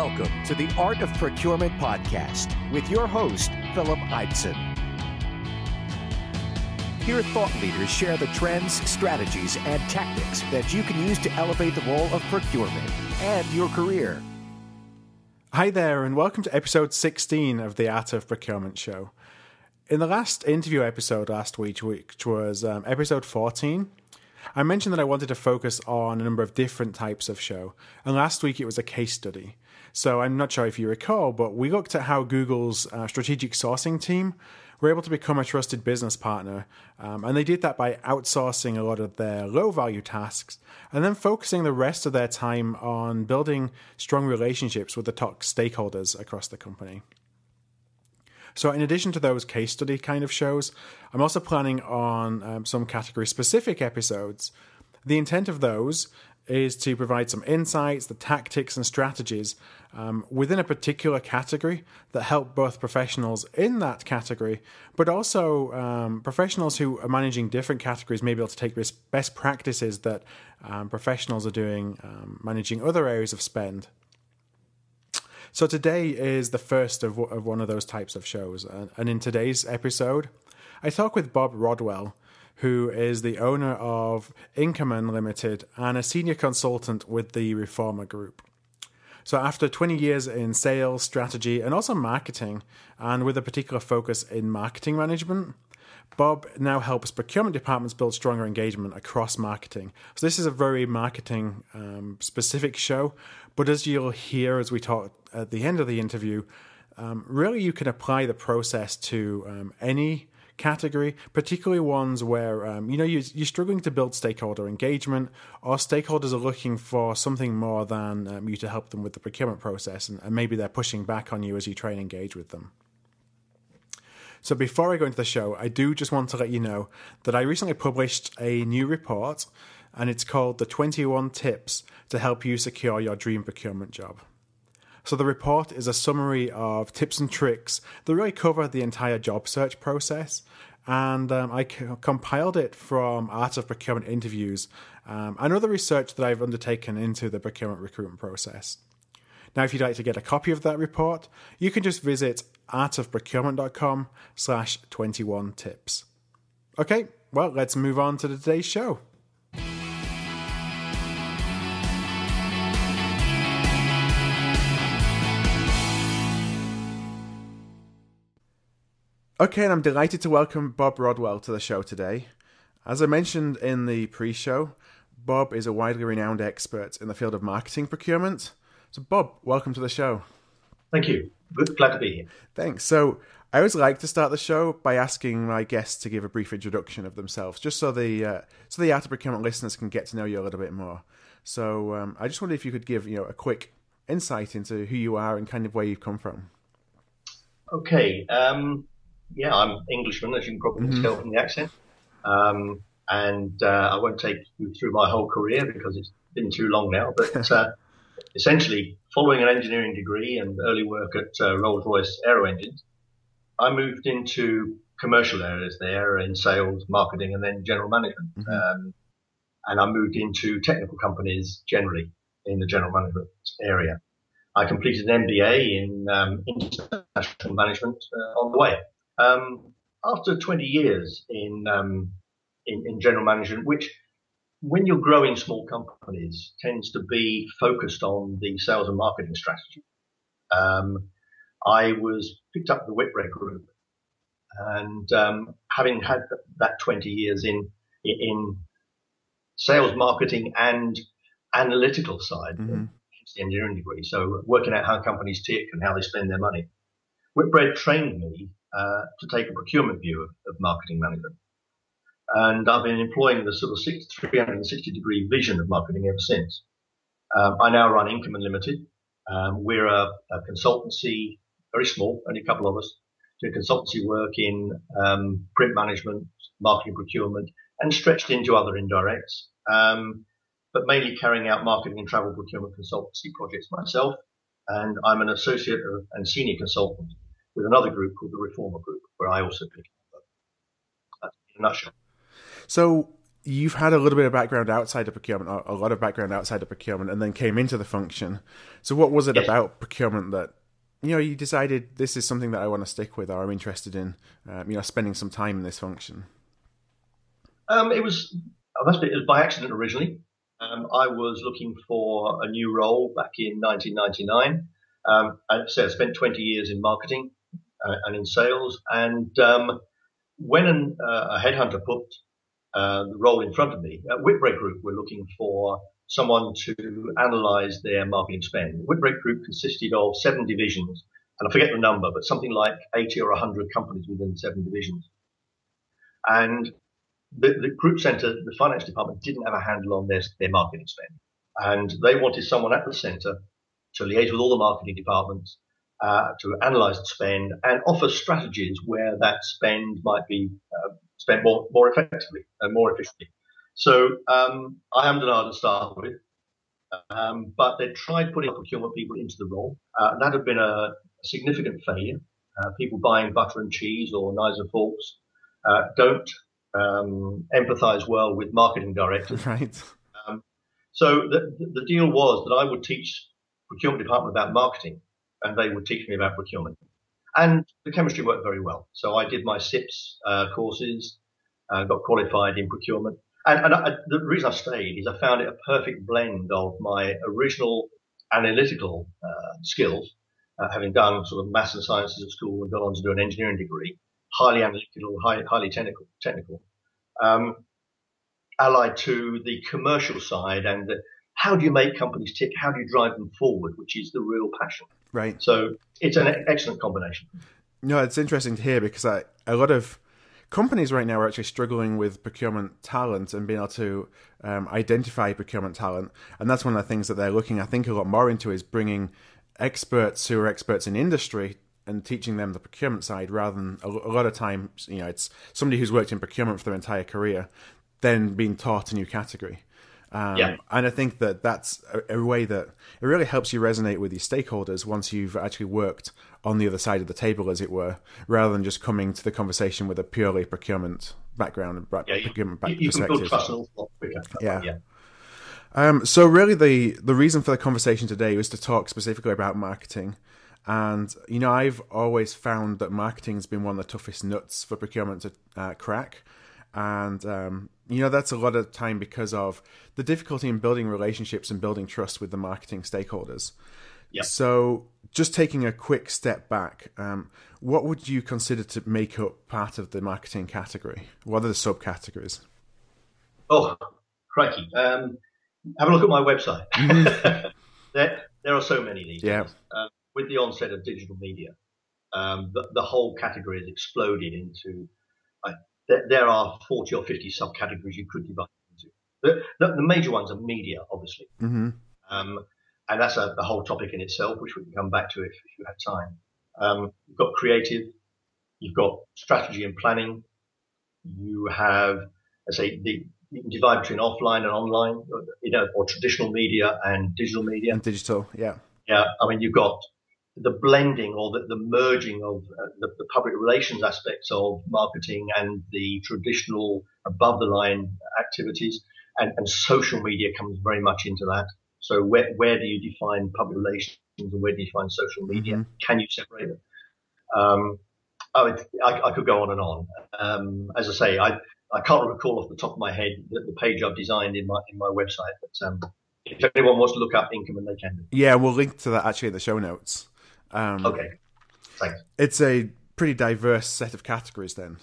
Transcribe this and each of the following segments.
Welcome to the Art of Procurement podcast with your host, Philip Ideson. Here, thought leaders share the trends, strategies, and tactics that you can use to elevate the role of procurement and your career. Hi there, and welcome to episode 16 of the Art of Procurement show. In the last interview episode last week, which was episode 14, I mentioned that I wanted to focus on a number of different types of show, and last week it was a case study. So I'm not sure if you recall, but we looked at how Google's strategic sourcing team were able to become a trusted business partner, and they did that by outsourcing a lot of their low-value tasks and then focusing the rest of their time on building strong relationships with the top stakeholders across the company. So in addition to those case study kind of shows, I'm also planning on some category-specific episodes. The intent of those is to provide some insights, the tactics and strategies within a particular category that help both professionals in that category, but also professionals who are managing different categories may be able to take best practices that professionals are doing managing other areas of spend. So today is the first of one of those types of shows. And in today's episode, I talk with Bob Rodwell, who is the owner of Income Unlimited and a senior consultant with the Reformer Group. So after 20 years in sales, strategy, and also marketing, and with a particular focus in marketing management, Bob now helps procurement departments build stronger engagement across marketing. So this is a very marketing specific show, but as you'll hear as we talk at the end of the interview, really you can apply the process to any category, particularly ones where you're struggling to build stakeholder engagement, or stakeholders are looking for something more than you to help them with the procurement process, and maybe they're pushing back on you as you try and engage with them. So before I go into the show, I do just want to let you know that I recently published a new report, and it's called The 21 Tips to Help You Secure Your Dream Procurement Job. So the report is a summary of tips and tricks that really cover the entire job search process, and I compiled it from Art of Procurement interviews and other research that I've undertaken into the procurement recruitment process. Now, if you'd like to get a copy of that report, you can just visit artofprocurement.com/21tips. Okay, well, let's move on to today's show. Okay, and I'm delighted to welcome Bob Rodwell to the show today. As I mentioned in the pre-show, Bob is a widely renowned expert in the field of marketing procurement. So Bob, welcome to the show. Thank you. Glad to be here. Thanks. So I always like to start the show by asking my guests to give a brief introduction of themselves, just so the Art of Procurement listeners can get to know you a little bit more. So I just wondered if you could give a quick insight into who you are and kind of where you've come from. Okay. I'm Englishman, as you can probably tell from the accent. And I won't take you through my whole career because it's been too long now. But essentially, following an engineering degree and early work at Rolls-Royce Aero Engines, I moved into commercial areas there in sales, marketing, and then general management. And I moved into technical companies generally in the general management area. I completed an MBA in international management on the way. After 20 years in general management, which when you're growing small companies tends to be focused on the sales and marketing strategy. I was picked up the Whitbread Group, and having had that 20 years in sales, marketing, and analytical side, the engineering degree, so working out how companies tick and how they spend their money, Whitbread trained me to take a procurement view of marketing management. And I've been employing the sort of 360-degree vision of marketing ever since. I now run Income Unlimited. We're a consultancy, very small, only a couple of us, do consultancy work in print management, marketing procurement, and stretched into other indirects, but mainly carrying out marketing and travel procurement consultancy projects myself. And I'm an associate and senior consultant with another group called the Reformer Group, where I also pick up. That's in a nutshell. So you've had a little bit of background outside of procurement, or a lot of background outside of procurement, and then came into the function. So what was it about procurement that, you decided this is something that I want to stick with, or I'm interested in, spending some time in this function? It was by accident originally. I was looking for a new role back in 1999. I spent 20 years in marketing and in sales. And when a headhunter put the role in front of me, Whitbread Group were looking for someone to analyze their marketing spend. Whitbread Group consisted of 7 divisions, and I forget the number, but something like 80 or 100 companies within 7 divisions. And the group center, the finance department, didn't have a handle on their marketing spend. And they wanted someone at the center to liaise with all the marketing departments, to analyze the spend and offer strategies where that spend might be spent more effectively and more efficiently. So I am denied to start with, but they tried putting procurement people into the role. That had been a significant failure. People buying butter and cheese or knives and forks don't empathize well with marketing directors. Right. So the deal was that I would teach procurement department about marketing, and they would teach me about procurement. And the chemistry worked very well. So I did my SIPS courses, got qualified in procurement. And the reason I stayed is I found it a perfect blend of my original analytical skills, having done sort of maths and sciences at school and gone on to do an engineering degree, highly analytical, highly technical, allied to the commercial side and how do you make companies tick? How do you drive them forward? Which is the real passion. Right. So it's an excellent combination. No, it's interesting to hear because a lot of companies right now are actually struggling with procurement talent and being able to identify procurement talent. And that's one of the things that they're looking, I think, a lot more into is bringing experts who are experts in industry and teaching them the procurement side rather than a lot of times, it's somebody who's worked in procurement for their entire career, then being taught a new category. And I think that that's a way that it really helps you resonate with your stakeholders once you've actually worked on the other side of the table, as it were, rather than just coming to the conversation with a purely procurement background and procurement perspective. You can build trust a lot quicker. Yeah. So really the reason for the conversation today was to talk specifically about marketing. And, I've always found that marketing has been one of the toughest nuts for procurement to crack. And, that's a lot of time because of the difficulty in building relationships and building trust with the marketing stakeholders. Yep. So just taking a quick step back, what would you consider to make up part of the marketing category? What are the subcategories? Oh, crikey. Have a look at my website. Mm-hmm. There are so many these days. With the onset of digital media, the whole category has exploded into... There are 40 or 50 subcategories you could divide into. The major ones are media, obviously. Mm-hmm. And that's the whole topic in itself, which we can come back to if you have time. You've got creative, you've got strategy and planning, you have, let's say, you can divide between offline and online, or traditional media and digital media. And digital, yeah. Yeah, I mean, you've got the blending or the merging of the public relations aspects of marketing and the traditional above the line activities, and social media comes very much into that. So where do you define public relations and where do you define social media? Mm-hmm. Can you separate them? I could go on and on. As I say, I can't recall off the top of my head the page I've designed in my website, but if anyone wants to look up Inkerman, they can. Yeah, we'll link to that actually in the show notes. Okay, thanks. It's a pretty diverse set of categories then.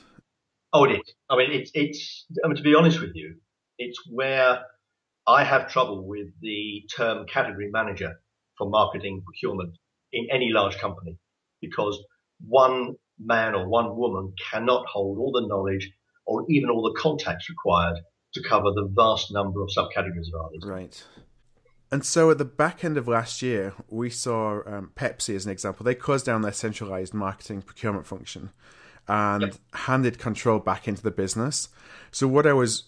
Oh, it is. I mean, it's. I mean, to be honest with you, it's where I have trouble with the term category manager for marketing procurement in any large company, because one man or one woman cannot hold all the knowledge or even all the contacts required to cover the vast number of subcategories of others. Right. And so at the back end of last year, we saw Pepsi as an example. They closed down their centralized marketing procurement function and handed control back into the business. So what I was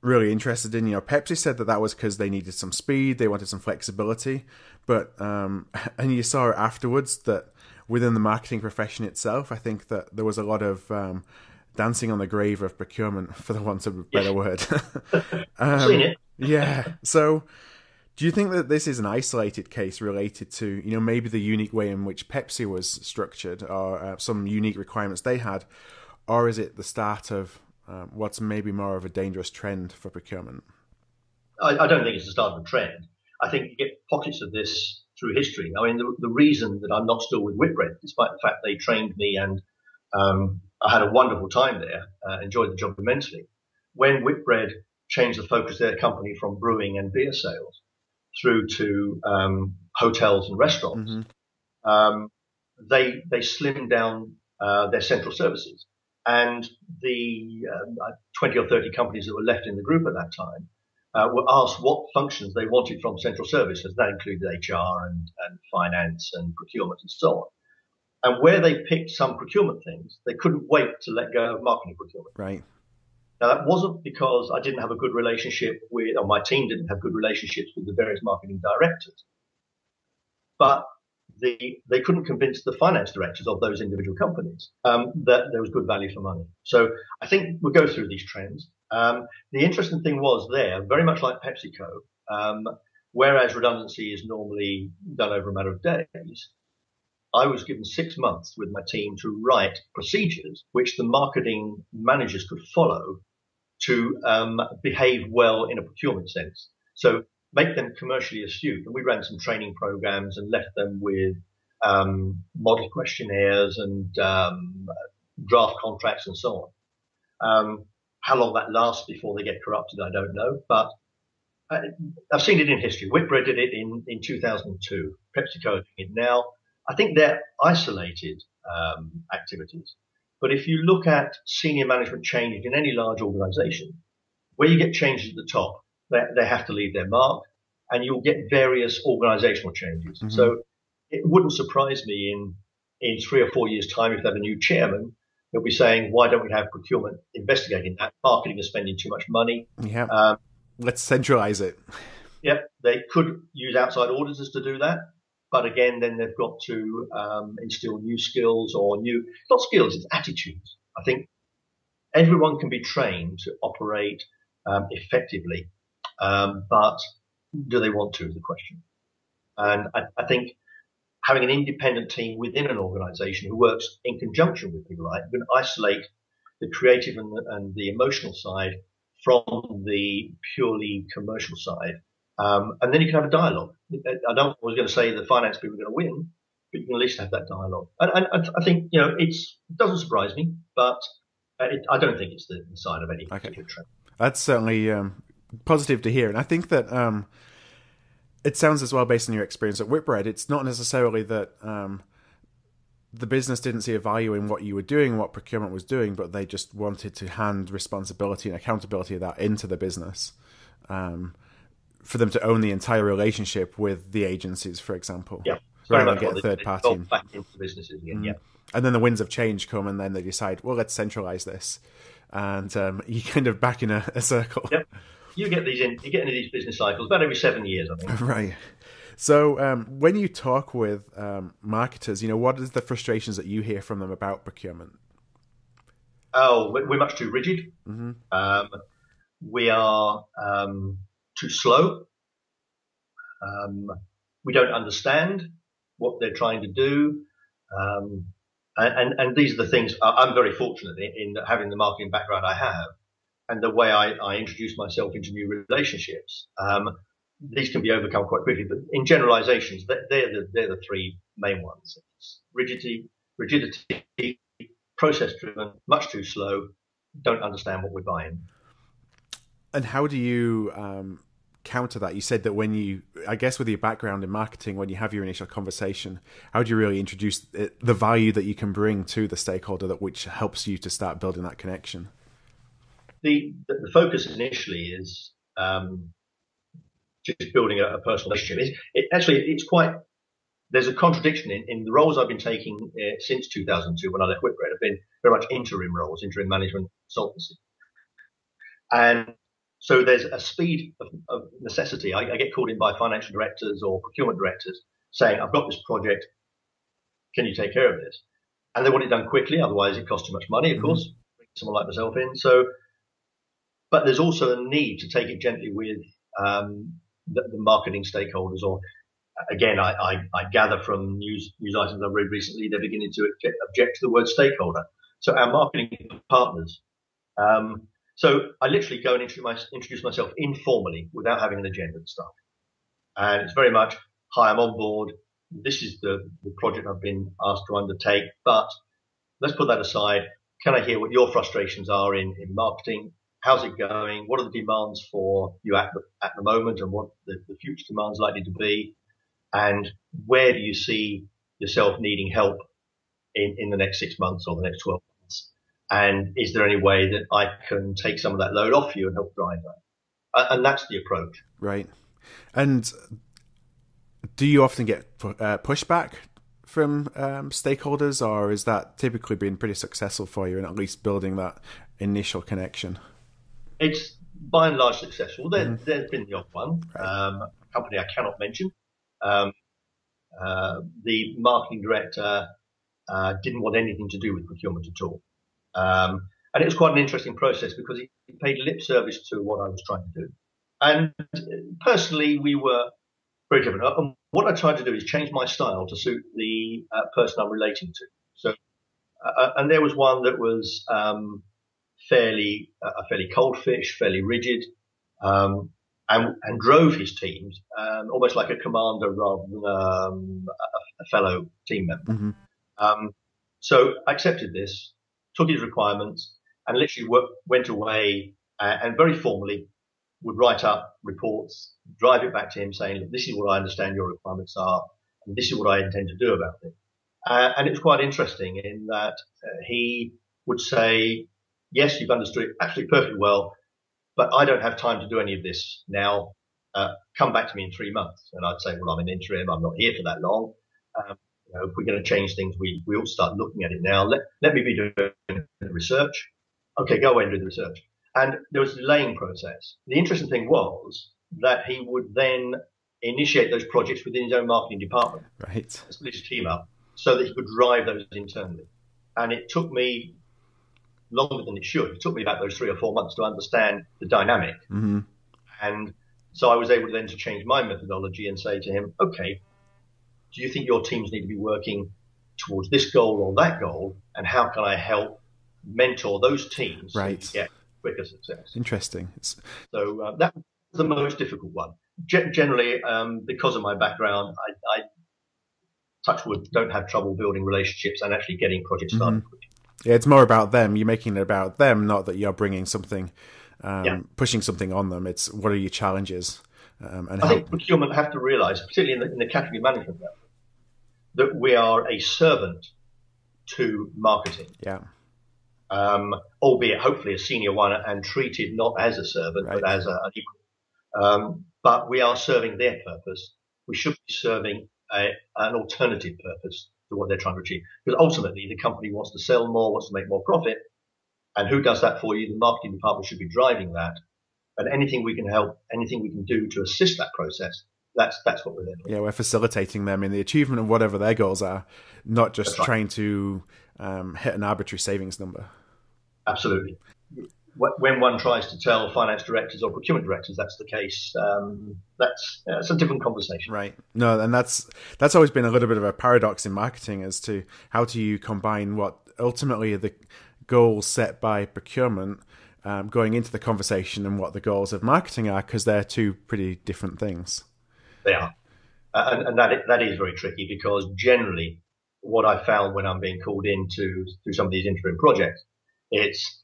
really interested in, Pepsi said that was because they needed some speed, they wanted some flexibility. But, and you saw afterwards that within the marketing profession itself, I think that there was a lot of dancing on the grave of procurement, for the want of a better word. I've seen it. Yeah. So do you think that this is an isolated case related to, maybe the unique way in which Pepsi was structured, or some unique requirements they had, or is it the start of what's maybe more of a dangerous trend for procurement? I don't think it's the start of a trend. I think you get pockets of this through history. I mean, the reason that I'm not still with Whitbread, despite the fact they trained me and I had a wonderful time there, enjoyed the job immensely. When Whitbread changed the focus of their company from brewing and beer sales through to hotels and restaurants, they slimmed down their central services. And the 20 or 30 companies that were left in the group at that time were asked what functions they wanted from central services. That included HR and finance and procurement and so on. And where they picked some procurement things, they couldn't wait to let go of marketing procurement. Right. Now, that wasn't because I didn't have a good relationship with, or my team didn't have good relationships with the various marketing directors, but they couldn't convince the finance directors of those individual companies that there was good value for money. So I think we'll go through these trends. The interesting thing was there, very much like PepsiCo, whereas redundancy is normally done over a matter of days, I was given 6 months with my team to write procedures which the marketing managers could follow to behave well in a procurement sense. So make them commercially astute. And we ran some training programs and left them with model questionnaires and draft contracts and so on. How long that lasts before they get corrupted, I don't know. But I've seen it in history. Whitbread did it in 2002. PepsiCo are doing it now. I think they're isolated activities. But if you look at senior management change in any large organization, where you get changes at the top, they have to leave their mark, and you'll get various organizational changes. Mm-hmm. So it wouldn't surprise me in 3 or 4 years' time if they have a new chairman, they'll be saying, why don't we have procurement investigating that? Marketing is spending too much money. Yeah. Let's centralize it. Yep. They could use outside auditors to do that. But again, then they've got to instill new skills or not skills, it's attitudes. I think everyone can be trained to operate effectively, but do they want to is the question. And I think having an independent team within an organization who works in conjunction with people, right, you can isolate the creative and the emotional side from the purely commercial side. And then you can have a dialogue. I was going to say the finance people are going to win, but you can at least have that dialogue. And I think, it doesn't surprise me, but I don't think it's the sign of any particular trend. That's certainly positive to hear. And I think that it sounds as well, based on your experience at Whitbread, it's not necessarily that the business didn't see a value in what you were doing, what procurement was doing, but they just wanted to hand responsibility and accountability of that into the business. For them to own the entire relationship with the agencies, for example, rather than get a third party back into the businesses again. Yeah, and then the winds of change come, and then they decide, well, let's centralize this, and you kind of back in a circle. Yep. You get into these business cycles about every 7 years, I think. Right. So when you talk with marketers, what is the frustrations that you hear from them about procurement? Oh, we're much too rigid. Mm-hmm. We are too slow. We don't understand what they're trying to do. And these are the things I'm very fortunate in having the marketing background I have and the way I introduce myself into new relationships. These can be overcome quite quickly, but in generalizations, they're the three main ones. It's rigidity, process driven, much too slow, don't understand what we're buying. And how do you counter that? You said that when you, I guess with your background in marketing, when you have your initial conversation, how do you really introduce the value that you can bring to the stakeholder which helps you to start building that connection? The focus initially is just building a personal relationship. There's a contradiction in the roles I've been taking since 2002 when I left Whitbread have been very much interim roles, interim management consultancy. And so there's a speed of necessity. I get called in by financial directors or procurement directors saying, I've got this project. Can you take care of this? And they want it done quickly. Otherwise, it costs too much money, of course. someone like myself in. So, but there's also a need to take it gently with the marketing stakeholders. Or again, I gather from news items I've read recently, they're beginning to object to the word stakeholder. So our marketing partners. So I literally go and introduce myself informally without having an agenda to start. And it's very much, hi, I'm on board. This is the project I've been asked to undertake, but let's put that aside. Can I hear what your frustrations are in marketing? How's it going? What are the demands for you at the moment, and what the future demands likely to be? And where do you see yourself needing help in the next 6 months or the next 12 months? And is there any way that I can take some of that load off you and help drive that? And that's the approach. Right. And do you often get pushback from stakeholders, or is that typically been pretty successful for you in at least building that initial connection? It's by and large successful. There's been the odd one, a company I cannot mention. The marketing director didn't want anything to do with procurement at all. And it was quite an interesting process because he paid lip service to what I was trying to do. And personally, we were very different. And what I tried to do is change my style to suit the person I'm relating to. So, and there was one that was fairly cold fish, fairly rigid, and drove his teams almost like a commander rather than a fellow team member. So I accepted this, took his requirements, and literally went away and very formally would write up reports, drive it back to him saying, look, this is what I understand your requirements are, and this is what I intend to do about it. And it was quite interesting in that he would say, yes, you've understood it absolutely perfectly well, but I don't have time to do any of this now. Come back to me in 3 months. And I'd say, well, I'm an interim. I'm not here for that long. If we're going to change things, we ought to start looking at it now. Let me be doing the research. Okay, go away and do the research. And there was a delaying process. The interesting thing was that he would then initiate those projects within his own marketing department. Right. Split his team up so that he could drive those internally. And it took me longer than it should. It took me about those 3 or 4 months to understand the dynamic. And so I was able then to change my methodology and say to him, okay, do you think your teams need to be working towards this goal or that goal? And how can I help mentor those teams so to get quicker success? Interesting. So that was the most difficult one. Generally, because of my background, I touch wood, don't have trouble building relationships and actually getting projects started quickly. Yeah, it's more about them. You're making it about them, not that you're bringing something, pushing something on them. It's what are your challenges? And I think procurement have to realise, particularly in the category management level, that we are a servant to marketing. Yeah. Albeit hopefully a senior one and treated not as a servant, but as an equal. But we are serving their purpose. We should be serving an alternative purpose to what they're trying to achieve. Because ultimately the company wants to sell more, wants to make more profit. And who does that for you? The marketing department should be driving that. And anything we can help, anything we can do to assist that process, that's what we're there for. Yeah, we're facilitating them in the achievement of whatever their goals are, not just trying to hit an arbitrary savings number. Absolutely. When one tries to tell finance directors or procurement directors that's the case, that's a different conversation. Right. No, and that's always been a little bit of a paradox in marketing as to how do you combine what ultimately are the goals set by procurement going into the conversation and what the goals of marketing are, because they're two pretty different things. They are. And that is very tricky because generally what I found when I'm being called in to do some of these interim projects, it's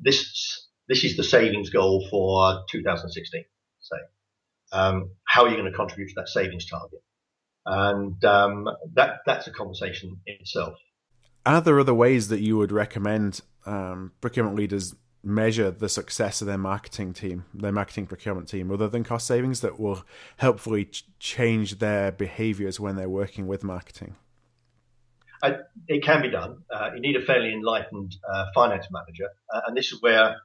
this is the savings goal for 2016, say. How are you going to contribute to that savings target? And that's a conversation in itself. Are there other ways that you would recommend procurement leaders measure the success of their marketing team, their marketing procurement team, other than cost savings that will helpfully change their behaviors when they're working with marketing? It can be done. You need a fairly enlightened finance manager, and this is where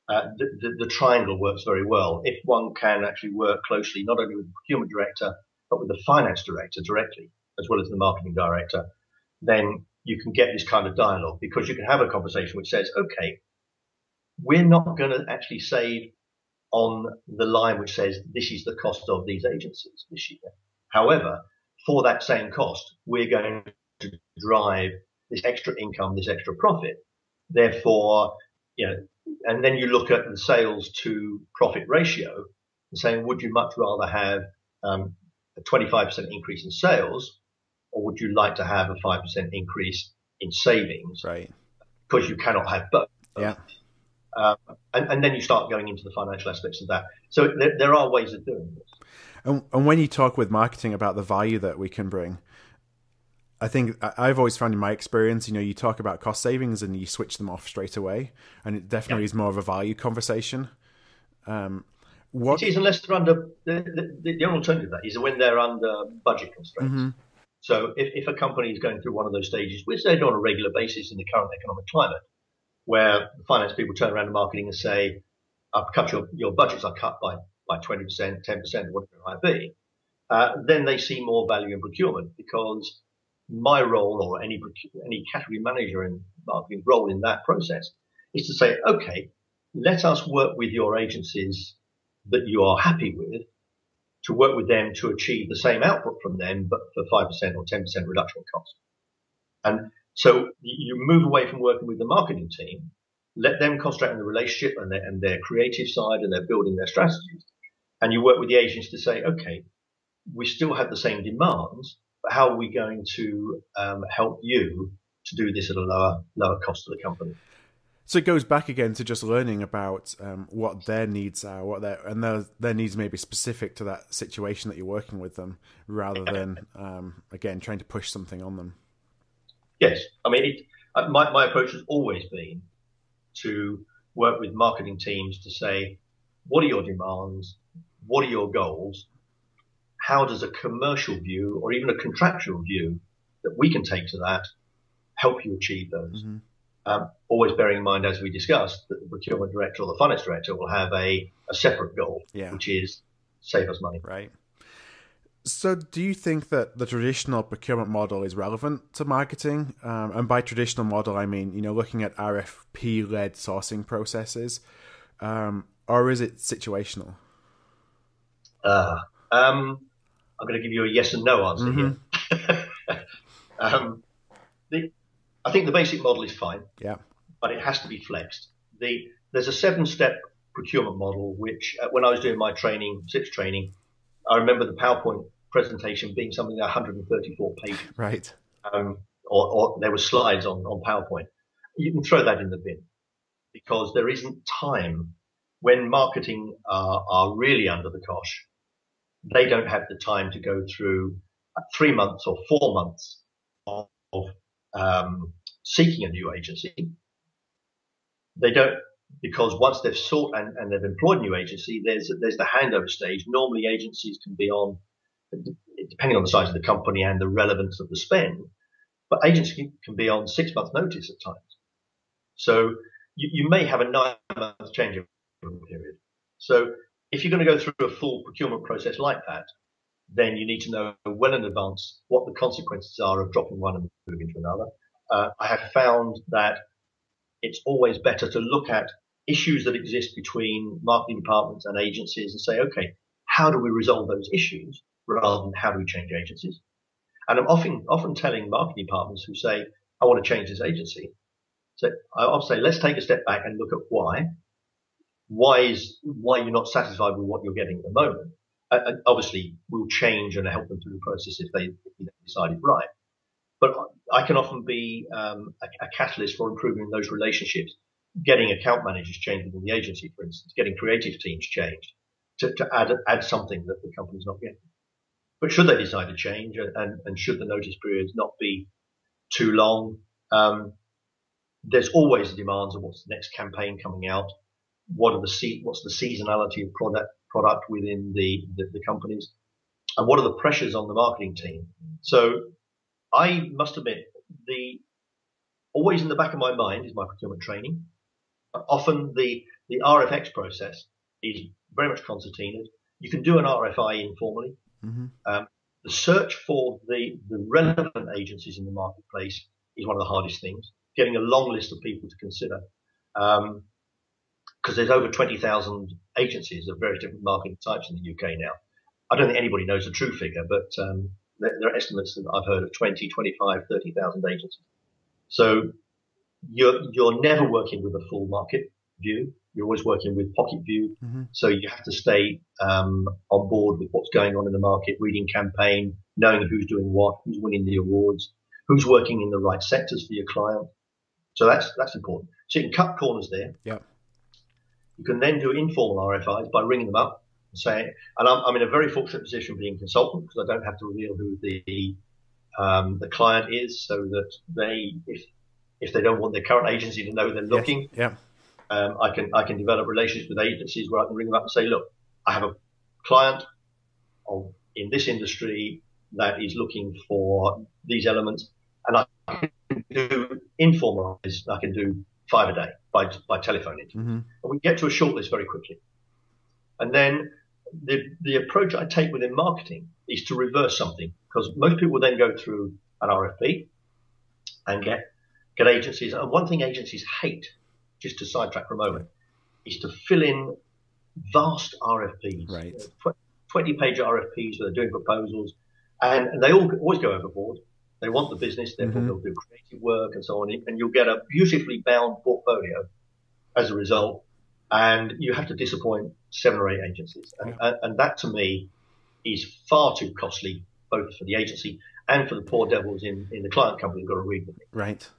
the triangle works very well. If one can actually work closely not only with the procurement director, but with the finance director directly, as well as the marketing director, then you can get this kind of dialogue, because you can have a conversation which says, okay, we're not going to actually save on the line which says this is the cost of these agencies this year. However, for that same cost, we're going to drive this extra income, this extra profit. Therefore, and then you look at the sales to profit ratio and saying, would you much rather have a 25% increase in sales, or would you like to have a 5% increase in savings? Right. Because you cannot have both. Yeah. And then you start going into the financial aspects of that. So there are ways of doing this. And when you talk with marketing about the value that we can bring, I think I've always found in my experience, you talk about cost savings and you switch them off straight away. And it definitely is more of a value conversation. It is, unless they're under, the alternative to that is when they're under budget constraints. Mm-hmm. So if a company is going through one of those stages, which they do on a regular basis in the current economic climate, where the finance people turn around to marketing and say, I've cut your budgets are cut by 20%, 10%, whatever it might be, then they see more value in procurement, because my role, or any category manager in marketing role in that process, is to say, okay, let us work with your agencies that you are happy with, to work with them to achieve the same output from them, but for 5% or 10% reduction in cost. And so you move away from working with the marketing team, let them concentrate on the relationship and their creative side, and they're building their strategies. And you work with the agents to say, okay, we still have the same demands, but how are we going to help you to do this at a lower cost to the company? So it goes back again to just learning about what their needs are, their needs may be specific to that situation that you're working with them, rather than again trying to push something on them. Yes, I mean, my approach has always been to work with marketing teams to say, what are your demands? What are your goals? How does a commercial view, or even a contractual view that we can take to that, help you achieve those? Mm-hmm. Always bearing in mind, as we discussed, that the procurement director or the finance director will have a separate goal, which is save us money. Right. So do you think that the traditional procurement model is relevant to marketing? And by traditional model, I mean, looking at RFP-led sourcing processes, or is it situational? I'm going to give you a yes and no answer here. I think the basic model is fine, but it has to be flexed. There's a 7-step procurement model, which when I was doing my SIPS training, I remember the PowerPoint presentation being something like 134 pages. Right. Or there were slides on PowerPoint. You can throw that in the bin, because there isn't time. When marketing are really under the cosh, they don't have the time to go through 3 months or 4 months of seeking a new agency. They don't, because once they've sought and they've employed a new agency, there's the handover stage. Normally agencies can be on, depending on the size of the company and the relevance of the spend, but agencies can be on 6 months notice at times. So you may have a 9-month changeover period. So if you're going to go through a full procurement process like that, then you need to know well in advance what the consequences are of dropping one and moving to another. I have found that it's always better to look at issues that exist between marketing departments and agencies and say, okay, how do we resolve those issues, rather than how do we change agencies? And I'm often telling marketing departments who say, I want to change this agency. So I'll say, let's take a step back and look at why. Why you're not satisfied with what you're getting at the moment. And obviously, we'll change and help them through the process if they decide it right. But I can often be a catalyst for improving those relationships, getting account managers changed within the agency, for instance, getting creative teams changed to add something that the company's not getting. But should they decide to change, and should the notice periods not be too long, there's always the demands of what's the next campaign coming out, what's the seasonality of product within the companies, and what are the pressures on the marketing team. So I must admit, always in the back of my mind is my procurement training. Often the RFX process is very much concertinaed. You can do an RFI informally. Mm-hmm. The search for the relevant agencies in the marketplace is one of the hardest things. Getting a long list of people to consider. Because there's over 20,000 agencies of various different marketing types in the UK now. I don't think anybody knows the true figure, but there are estimates that I've heard of 20, 25, 30,000 agencies. So you're never working with a full market view. You're always working with pocket view. Mm-hmm. So you have to stay on board with what's going on in the market, reading campaign, knowing who's doing what, who's winning the awards, who's working in the right sectors for your client. So that's important. So you can cut corners there. Yeah. You can then do informal RFIs by ringing them up and saying, and I'm in a very fortunate position being a consultant because I don't have to reveal who the client is, so that they, if they don't want their current agency to know they're looking, yes. Yeah. I can develop relationships with agencies where I can ring them up and say, look, I have a client in this industry that is looking for these elements, and I can do informal. I can do 5 a day by telephone interviews. Mm-hmm. And we get to a shortlist very quickly. And then the approach I take within marketing is to reverse something, because most people will then go through an RFP and get agencies. And one thing agencies hate, just to sidetrack for a moment, is to fill in vast RFPs, right? 20-page RFPs where they're doing proposals, and they always go overboard. They want the business, therefore they'll do creative work and so on, and you'll get a beautifully bound portfolio as a result, and you have to disappoint 7 or 8 agencies. And that, to me, is far too costly, both for the agency and for the poor devils in the client company who've got to read with me. Right.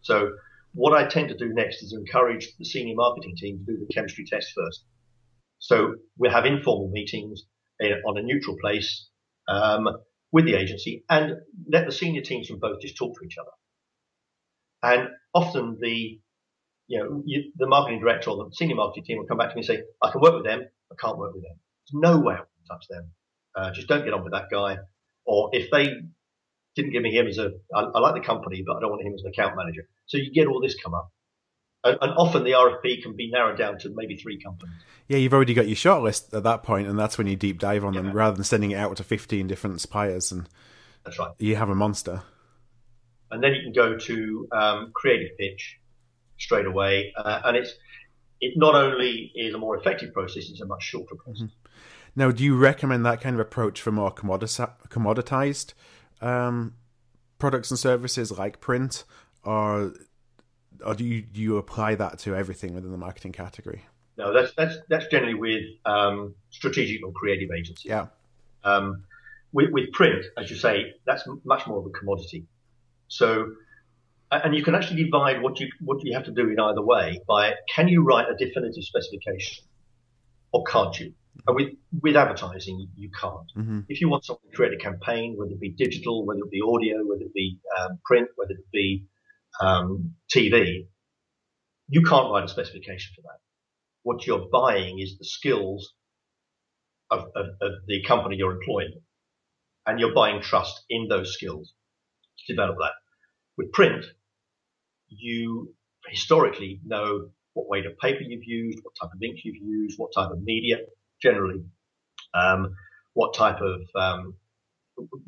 So what I tend to do next is encourage the senior marketing team to do the chemistry test first. So we'll have informal meetings on a neutral place, with the agency, and let the senior teams from both just talk to each other. And often the marketing director or the senior marketing team will come back to me and say, I can work with them, I can't work with them. There's no way I can touch them. Just don't get on with that guy. Or if they didn't give me him I like the company, but I don't want him as an account manager. So you get all this come up. And often the RFP can be narrowed down to maybe 3 companies. Yeah, you've already got your shortlist at that point, and that's when you deep dive on them, rather than sending it out to 15 different suppliers. And that's right. You have a monster. And then you can go to creative pitch straight away, and it not only is a more effective process, it's a much shorter process. Mm-hmm. Now, do you recommend that kind of approach for more commoditized products and services like print, or do you apply that to everything within the marketing category? No, that's generally with strategic or creative agencies. Yeah. With print, as you say, that's much more of a commodity. So, and you can actually divide what you have to do in either way by, can you write a definitive specification or can't you? And with advertising, you can't. Mm-hmm. If you want someone to create a campaign, whether it be digital, whether it be audio, whether it be print, whether it be TV, you can't write a specification for that. What you're buying is the skills of the company you're employing, and you're buying trust in those skills to develop that. With print, you historically know what weight of paper you've used, what type of ink you've used, what type of media generally, what type of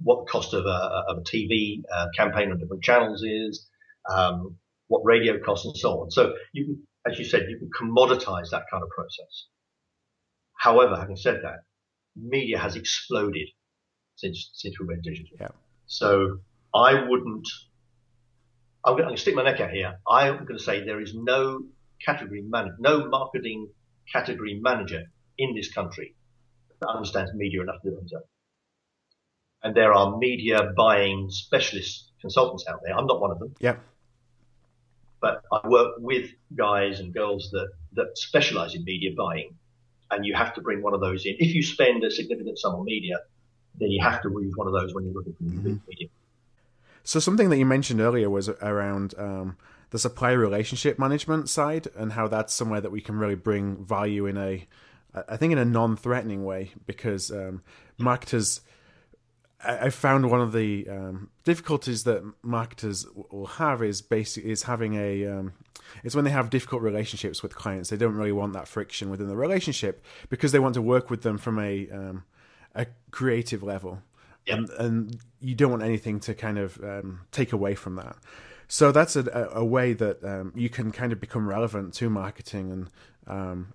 what the cost of a TV campaign on different channels is, what radio costs, and so on. So you can, as you said, you can commoditize that kind of process. However, having said that, media has exploded since we went digital. Yeah. So I'm going to stick my neck out here. I'm going to say there is no marketing category manager in this country that understands media enough to do it. And there are media buying specialist consultants out there. I'm not one of them. Yeah. But I work with guys and girls that specialize in media buying, and you have to bring one of those in. If you spend a significant sum on media, then you have to use one of those when you're looking for media. So something that you mentioned earlier was around the supplier relationship management side, and how that's somewhere that we can really bring value in a non-threatening way, because marketers, I found one of the difficulties that marketers will have is when they have difficult relationships with clients. They don't really want that friction within the relationship, because they want to work with them from a creative level. Yeah. And you don't want anything to kind of take away from that. So that's a way that you can kind of become relevant to marketing. And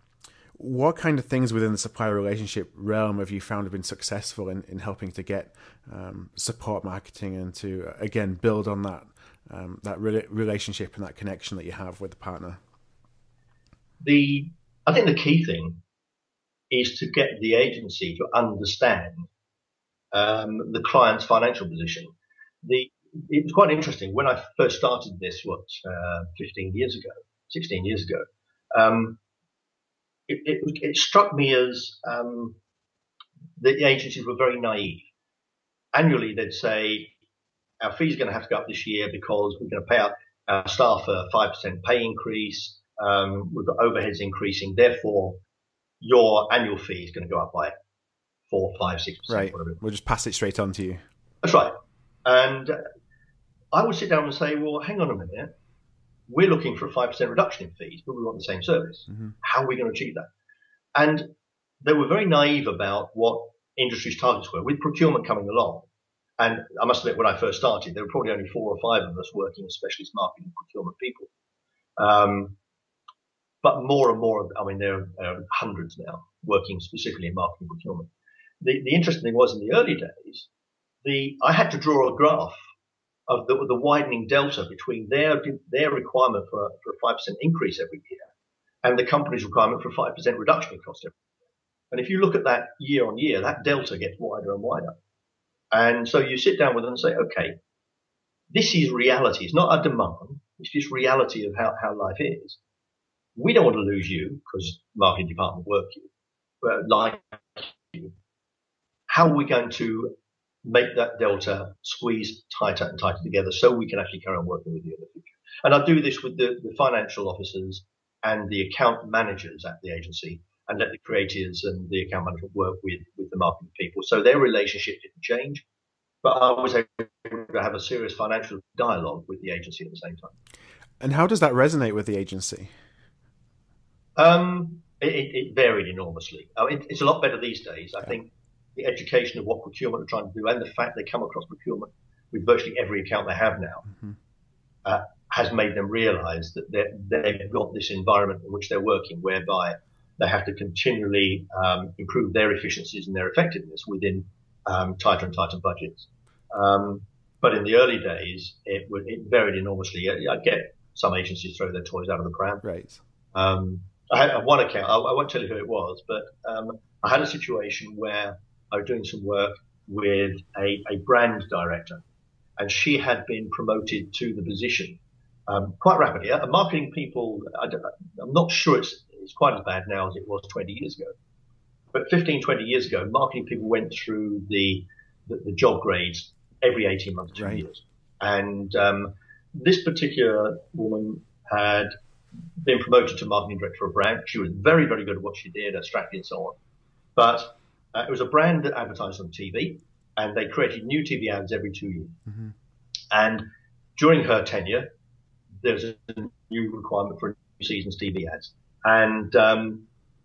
what kind of things within the supplier relationship realm have you found have been successful in helping to get support marketing and to, again, build on that relationship and that connection that you have with the partner? I think the key thing is to get the agency to understand the client's financial position. It was quite interesting when I first started this, 16 years ago. It struck me as the agencies were very naive. Annually, they'd say, our fees are going to have to go up this year because we're going to pay our staff a 5% pay increase. We've got overheads increasing. Therefore, your annual fee is going to go up by 4, 5, 6%. Right. Whatever. We'll just pass it straight on to you. That's right. And I would sit down and say, well, hang on a minute. We're looking for a 5% reduction in fees, but we want the same service. Mm-hmm. How are we going to achieve that? And they were very naive about what industry's targets were, with procurement coming along. And I must admit, when I first started, there were probably only 4 or 5 of us working as specialist marketing and procurement people. But more and more, there are hundreds now working specifically in marketing and procurement. The interesting thing was in the early days, I had to draw a graph of the widening delta between their requirement for a 5% increase every year and the company's requirement for a 5% reduction in cost every year. And if you look at that year on year, that delta gets wider and wider. And so you sit down with them and say, okay, this is reality. It's not a demand. It's just reality of how life is. We don't want to lose you because the marketing department work you. How are we going to make that delta squeeze tighter and tighter together so we can actually carry on working with you in the future? And I do this with the financial officers and the account managers at the agency, and let the creatives and the account management work with the marketing people. So their relationship didn't change, but I was able to have a serious financial dialogue with the agency at the same time. And how does that resonate with the agency? It varied enormously. It's a lot better these days. I think the education of what procurement are trying to do and the fact they come across procurement with virtually every account they have now has made them realize that they've got this environment in which they're working whereby they have to continually improve their efficiencies and their effectiveness within tighter and tighter budgets. But in the early days, it varied enormously. I get some agencies throw their toys out of the pram. Right. I had one account, I won't tell you who it was, but I had a situation where I was doing some work with a brand director, and she had been promoted to the position quite rapidly. Marketing people, I'm not sure it's quite as bad now as it was 20 years ago. But 15, 20 years ago, marketing people went through the job grades every 18 months, 2 years. And this particular woman had been promoted to marketing director of a brand. She was very, very good at what she did, her strategy and so on. But it was a brand that advertised on TV, and they created new TV ads every 2 years. Mm-hmm. And during her tenure, there's a new requirement for new season's TV ads. And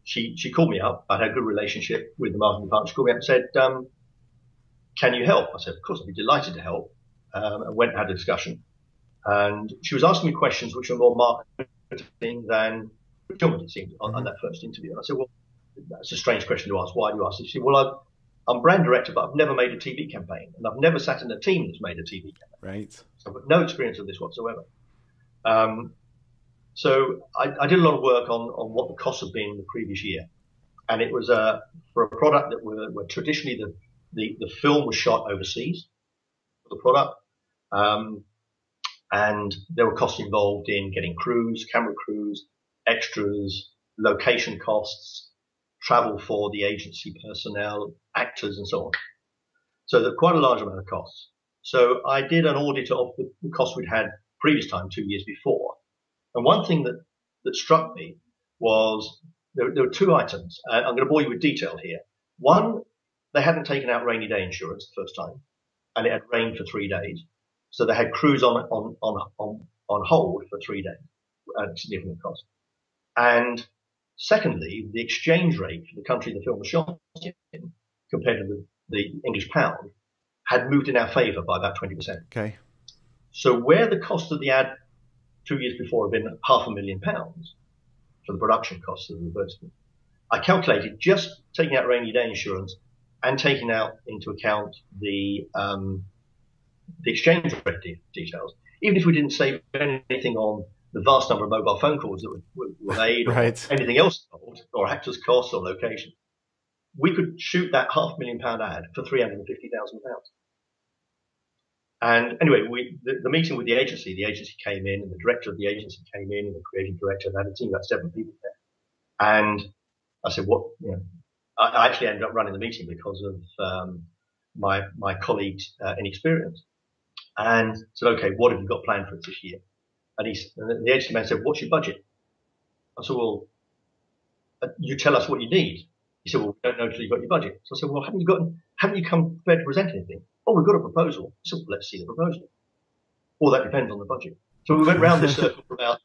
she called me up. I had a good relationship with the marketing department. She called me up and said, can you help? I said, of course, I'd be delighted to help. I went and had a discussion. And she was asking me questions which were more marketing than procurement, it seemed, on that first interview. And I said, well, that's a strange question to ask. Why do you ask? She said, well, I'm brand director, but I've never made a TV campaign. And I've never sat in a team that's made a TV campaign. Right. So I've got no experience of this whatsoever. So I did a lot of work on what the costs have been the previous year. And it was for a product that were traditionally the film was shot overseas for the product. And there were costs involved in getting crews, camera crews, extras, location costs, travel for the agency personnel, actors, and so on. So there's quite a large amount of costs. So I did an audit of the costs we'd had previous time, 2 years before. And one thing that struck me was there were 2 items. I'm going to bore you with detail here. One, they hadn't taken out rainy day insurance the first time, and it had rained for 3 days. So they had crews on hold for 3 days at significant cost. And secondly, the exchange rate for the country the film was shot in compared to the English pound had moved in our favour by about 20%. Okay. So where the cost of the ad 2 years before had been £500,000 for the production costs of the advertisement, I calculated just taking out rainy day insurance and taking out into account the exchange rate details, even if we didn't save anything on the vast number of mobile phone calls that were made, or anything else, or actors' costs or location, we could shoot that £500,000 ad for £350,000. And anyway, the meeting with the agency came in, and the director of the agency came in, and the creative director, and I had a team of about 7 people there. And I said, I actually ended up running the meeting because of my colleague's inexperience. And said, okay, what have you got planned for us this year? And the agency man said, what's your budget? I said, well, you tell us what you need. He said, well, we don't know until you've got your budget. So I said, well, haven't you come prepared to present anything? Oh, we've got a proposal. He said, well, let's see the proposal. Well, that depends on the budget. So we went round this circle for about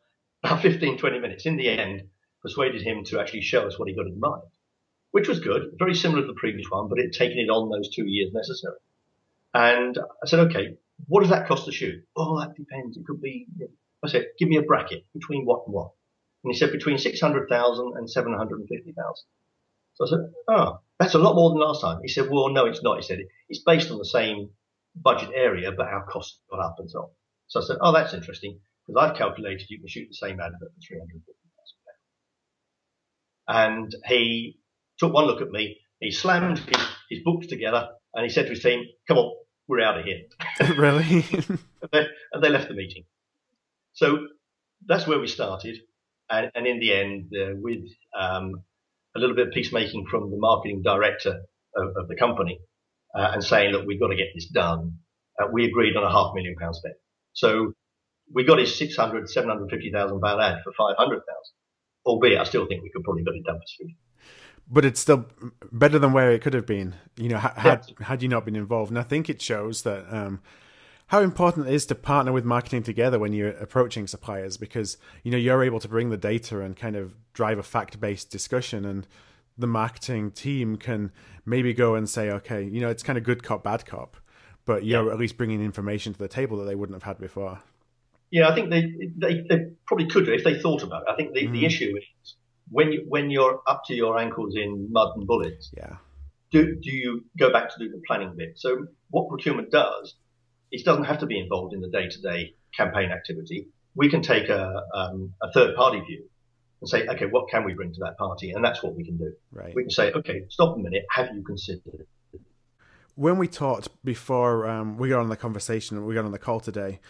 15, 20 minutes. In the end, persuaded him to actually show us what he got in mind, which was good, very similar to the previous one, but it had taken it on those 2 years necessary. And I said, okay, what does that cost to shoot? Oh, that depends. It could be, I said, give me a bracket between what and what. And he said between 600,000 and 750,000. So I said, oh, that's a lot more than last time. He said, well, no, it's not. He said, it's based on the same budget area, but our costs have gone up and so on. So I said, oh, that's interesting, because I've calculated you can shoot the same advert for 350,000. And he took one look at me, he slammed his books together, and he said to his team, come on, we're out of here. Really? and they left the meeting. So that's where we started. And in the end, with a little bit of peacemaking from the marketing director of the company, and saying, look, we've got to get this done, we agreed on a £500,000 spend. So we got his £750,000 ad for 500,000, albeit I still think we could probably got it done for 3. But it's still better than where it could have been, had you not been involved. And I think it shows that how important it is to partner with marketing together when you're approaching suppliers, because you're able to bring the data and kind of drive a fact-based discussion, and the marketing team can maybe go and say, okay, it's kind of good cop, bad cop, but you're at least bringing information to the table that they wouldn't have had before. Yeah, I think they probably could if they thought about it. I think the issue is when you're up to your ankles in mud and bullets, do you go back to do the planning bit? So what procurement does, it doesn't have to be involved in the day-to-day campaign activity. We can take a third-party view and say, okay, what can we bring to that party? And that's what we can do. Right. We can say, okay, stop a minute. Have you considered it? When we talked before we got on the conversation, we got on the call today,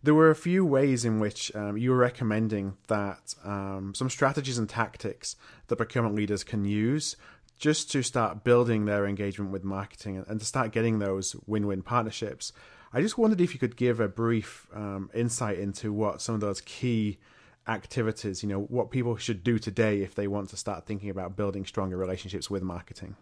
there were a few ways in which you were recommending that some strategies and tactics that procurement leaders can use just to start building their engagement with marketing and to start getting those win-win partnerships. I just wondered if you could give a brief insight into what some of those key activities, what people should do today if they want to start thinking about building stronger relationships with marketing.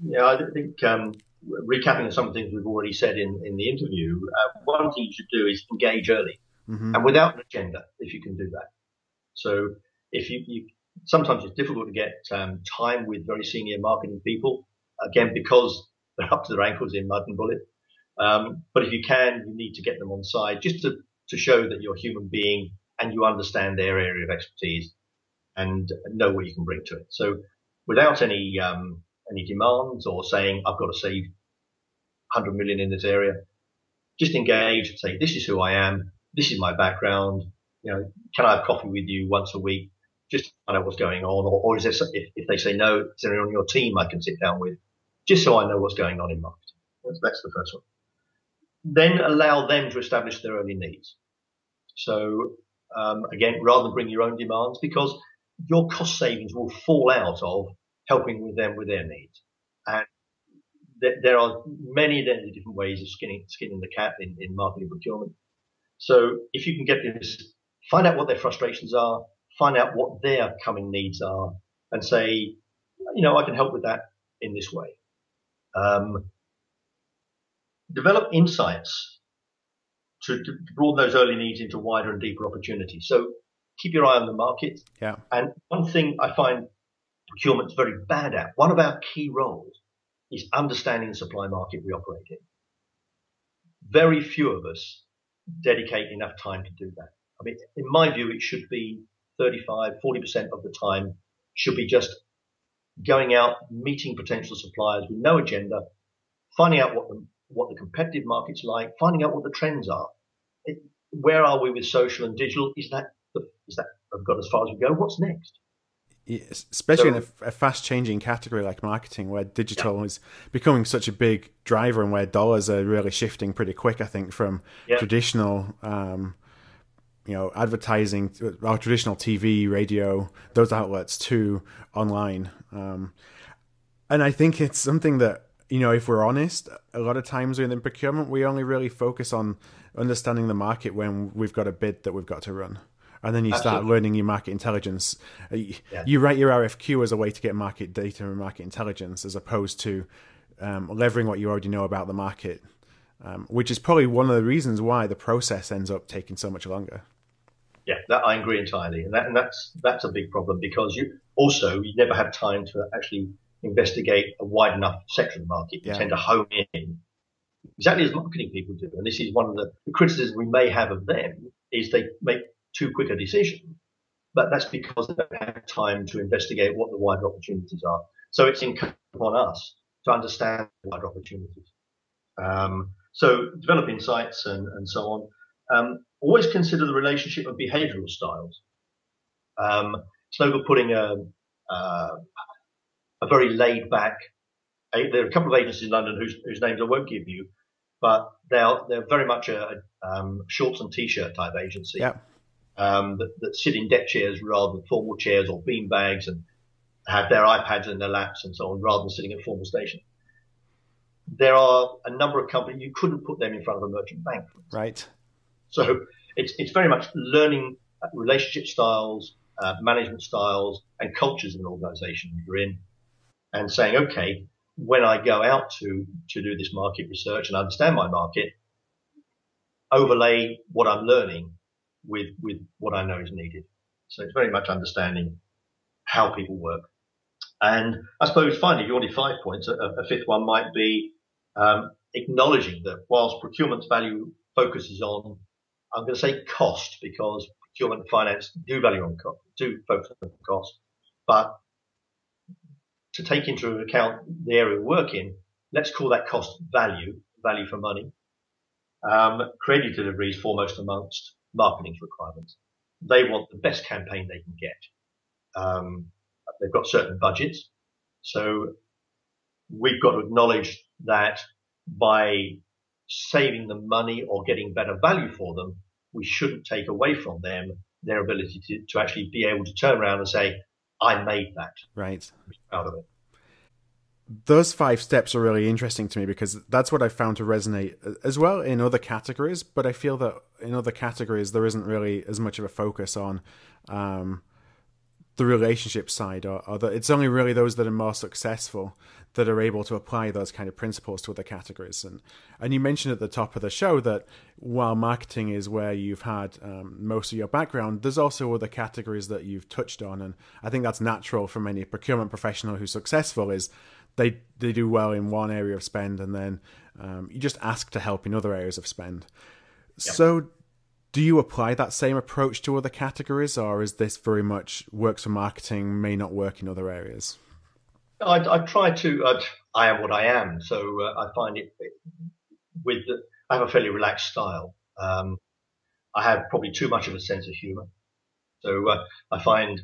Yeah, I think recapping some of the things we've already said in the interview, one thing you should do is engage early and without an agenda, if you can do that. So if you sometimes it's difficult to get time with very senior marketing people, again, because they're up to their ankles in mud and bullet. But if you can, you need to get them on side just to show that you're a human being and you understand their area of expertise and know what you can bring to it. So without any demands or saying, I've got to save 100 million in this area, just engage, say, this is who I am, this is my background, can I have coffee with you once a week, just to find out what's going on, or is there, if they say no, is there anyone on your team I can sit down with, just so I know what's going on in marketing. That's the first one. Then allow them to establish their early needs. So again, rather than bring your own demands, because your cost savings will fall out of helping with them with their needs. And there are many different ways of skinning the cat in marketing procurement. So if you can get this, find out what their frustrations are, find out what their coming needs are, and say, I can help with that in this way. Develop insights to broaden those early needs into wider and deeper opportunities. So keep your eye on the market. Yeah. And one thing I find procurement's very bad at, one of our key roles is understanding the supply market we operate in. very few of us dedicate enough time to do that. I mean, in my view, it should be 35, 40% of the time should be just going out, meeting potential suppliers with no agenda, finding out what the competitive market's like, finding out what the trends are. Where are we with social and digital? Is that I've got as far as we go? What's next? Yes, especially in a fast-changing category like marketing, where digital is becoming such a big driver and where dollars are really shifting pretty quick, I think, from traditional advertising, or traditional TV, radio, those outlets to online. And I think it's something that, if we're honest, a lot of times within procurement, we only really focus on understanding the market when we've got a bid that we've got to run. And then you start learning your market intelligence. You write your RFQ as a way to get market data and market intelligence, as opposed to leveraging what you already know about the market, which is probably one of the reasons why the process ends up taking so much longer. Yeah, that I agree entirely, and that's a big problem, because you never have time to actually investigate a wide enough section of the market. You tend to home in, exactly as marketing people do, and this is one of the criticisms we may have of them, is they make too quick a decision, but that's because they don't have time to investigate what the wider opportunities are. So it's incumbent upon us to understand the wider opportunities. So develop insights and so on. Always consider the relationship of behavioural styles. It's no good putting a very laid back. There are a couple of agencies in London whose names I won't give you, but they're very much a shorts and t-shirt type agency. Yeah. That sit in deck chairs rather than formal chairs, or bean bags, and have their iPads in their laps and so on, rather than sitting at formal stations. There are a number of companies, you couldn't put them in front of a merchant bank, for instance. Right. So it's very much learning relationship styles, management styles, and cultures in an organisation you're in, and saying, okay, when I go out to do this market research and understand my market, overlay what I'm learning with what I know is needed. So it's very much understanding how people work. And I suppose finally, if you wanted 5 points, a fifth one might be acknowledging that whilst procurement's value focuses on, I'm going to say cost, because procurement and finance do focus on cost, but to take into account the area we work in, let's call that cost value for money. Creative delivery is foremost amongst marketing's requirements. They want the best campaign they can get. They've got certain budgets, so we've got to acknowledge that by saving them money or getting better value for them, we shouldn't take away from them their ability to actually be able to turn around and say, I made that. Right. I'm proud of it. Those 5 steps are really interesting to me, because that's what I found to resonate as well in other categories. But I feel that in other categories, there isn't really as much of a focus on the relationship side, or it's only really those that are more successful that are able to apply those kind of principles to other categories. And you mentioned at the top of the show that while marketing is where you've had most of your background, there's also other categories that you've touched on. And I think that's natural from any procurement professional who's successful, is they do well in one area of spend, and then you just ask to help in other areas of spend. Yep. So do you apply that same approach to other categories, or is this very much works for marketing, may not work in other areas? I try to. I am what I am, so I find it I have a fairly relaxed style. I have probably too much of a sense of humour, so I find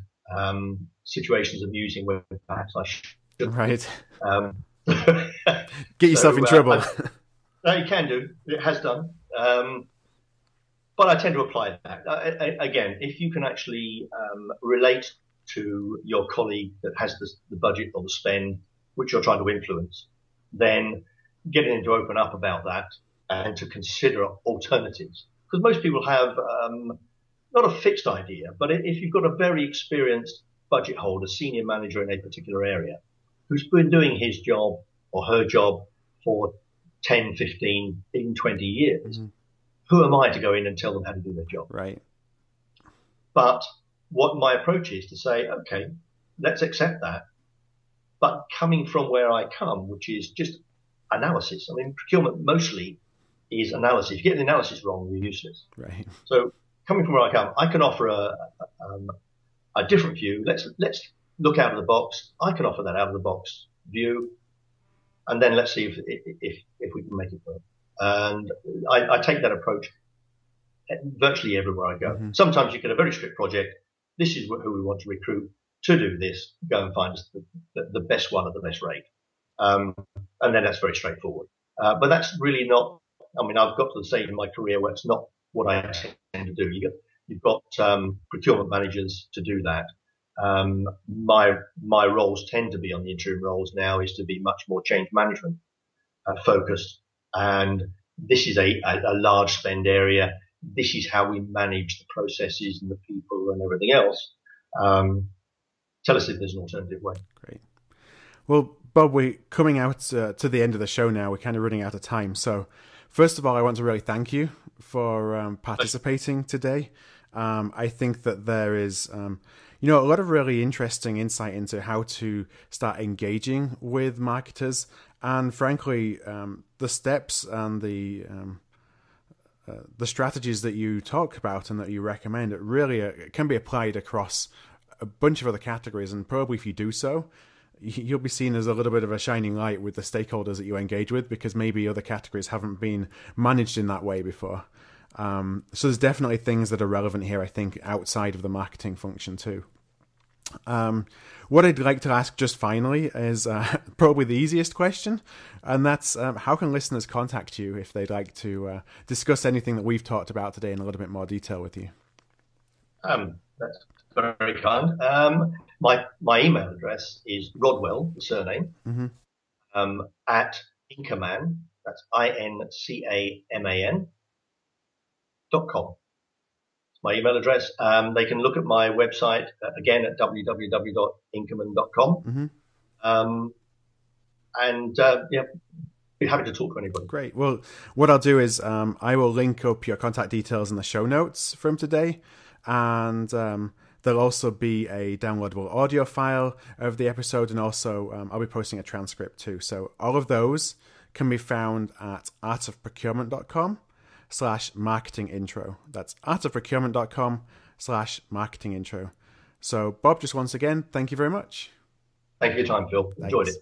situations amusing when perhaps I should. Right. Get yourself in trouble. You can do. It has done. But I tend to apply that. Again, if you can actually relate to your colleague that has the budget or the spend which you're trying to influence, then getting them to open up about that and to consider alternatives. Because most people have not a fixed idea, but if you've got a very experienced budget holder, senior manager in a particular area, who's been doing his job or her job for 10, 15, even 20 years, who am I to go in and tell them how to do their job? Right. But what my approach is to say, okay, let's accept that. But coming from where I come, which is just analysis. I mean, procurement mostly is analysis. If you get the analysis wrong, you're useless. Right. So coming from where I come, I can offer a different view. Let's look out of the box. I can offer that out of the box view, and then let's see if we can make it work. And I take that approach virtually everywhere I go. Mm-hmm. Sometimes you get a very strict project. This is who we want to recruit to do this. Go and find us the best one at the best rate. And then that's very straightforward. But that's really not, I mean, I've got to the stage in my career where it's not what I tend to do. You've got procurement managers to do that. My roles tend to be on the interim roles now is to be much more change management focused. And this is a large spend area. This is how we manage the processes and the people and everything else. Tell us if there's an alternative way. Great. Well, Bob, we're coming out to the end of the show now. We're kind of running out of time. So first of all, I want to really thank you for participating today. I think that there is, a lot of really interesting insight into how to start engaging with marketers. And frankly, the steps and the strategies that you talk about and that you recommend, it really can be applied across a bunch of other categories. And probably if you do so, you'll be seen as a little bit of a shining light with the stakeholders that you engage with, because maybe other categories haven't been managed in that way before. So there's definitely things that are relevant here, I think, outside of the marketing function too. What I'd like to ask just finally is probably the easiest question, and that's how can listeners contact you if they'd like to discuss anything that we've talked about today in a little bit more detail with you? That's very kind. My email address is Rodwell, the surname, at Incaman, that's INCAMAN.com. My email address. They can look at my website again at www.incaman.com. Be happy to talk to anybody. Great. Well, what I'll do is I will link up your contact details in the show notes from today, and there'll also be a downloadable audio file of the episode, and also I'll be posting a transcript too. So all of those can be found at artofprocurement.com/marketing intro. That's artofprocurement.com/marketing intro. So Bob, just once again, thank you very much. Thank you for your time, Phil. Enjoyed it.